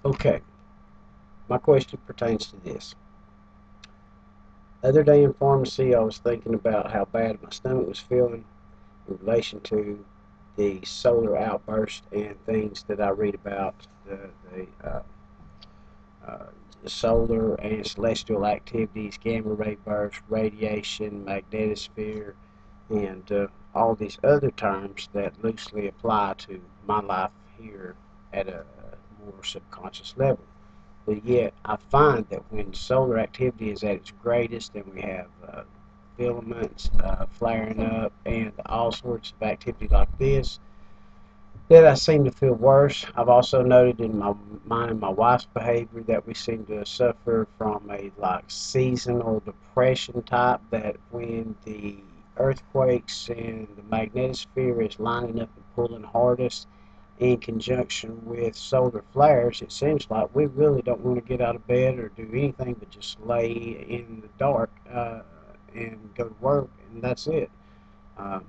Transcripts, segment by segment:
Okay, my question pertains to this. The other day in pharmacy, I was thinking about how bad my stomach was feeling in relation to the solar outburst and things that I read about the uh, solar and celestial activities, gamma ray bursts, radiation, magnetosphere, and all these other terms that loosely apply to my life here at a more subconscious level. But yet, I find that when solar activity is at its greatest and we have filaments flaring up and all sorts of activity like this, that I seem to feel worse. I've also noted in mine and my wife's behavior that we seem to suffer from a like seasonal depression type, that when the earthquakes and the magnetosphere is lining up and pulling hardest in conjunction with solar flares, it seems like we really don't want to get out of bed or do anything but just lay in the dark and go to work, and that's it. Um,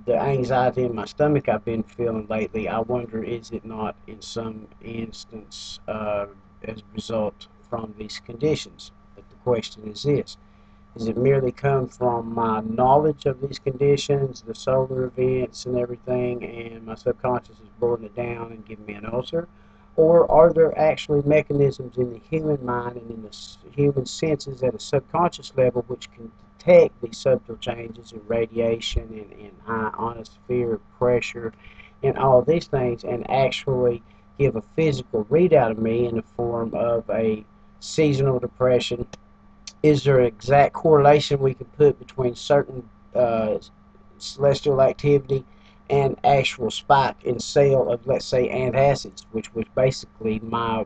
the anxiety in my stomach I've been feeling lately, I wonder, is it not in some instance as a result from these conditions? But the question is this: does it merely come from my knowledge of these conditions, the solar events and everything, and my subconscious is blowing it down and giving me an ulcer? Or are there actually mechanisms in the human mind and in the human senses at a subconscious level which can detect these subtle changes in radiation and ionosphere pressure and all these things, and actually give a physical readout of me in the form of a seasonal depression? Is there an exact correlation we can put between certain celestial activity and actual spike in sale of, let's say, antacids, which was basically my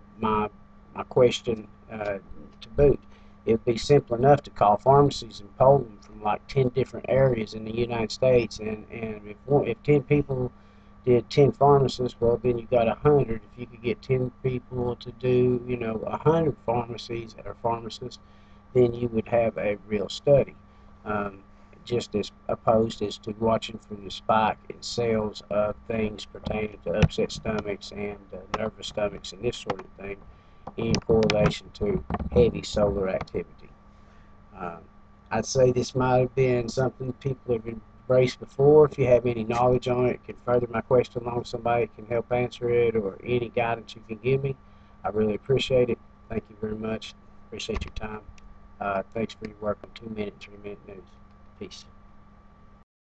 question to boot? It would be simple enough to call pharmacies and poll them from like 10 different areas in the United States, and if 10 people did 10 pharmacists, well, then you got 100. If you could get 10 people to do, 100 pharmacies or pharmacists, then you would have a real study. Um, just as opposed as to watching for the spike in sales of things pertaining to upset stomachs and nervous stomachs and this sort of thing in correlation to heavy solar activity. Um, I'd say this might have been something people have embraced before. If you have any knowledge on it, can further my question along, somebody can help answer it, or any guidance you can give me, I really appreciate it. Thank you very much. Appreciate your time. Thanks for your work on 2 Minute, 3 Minute News. Peace.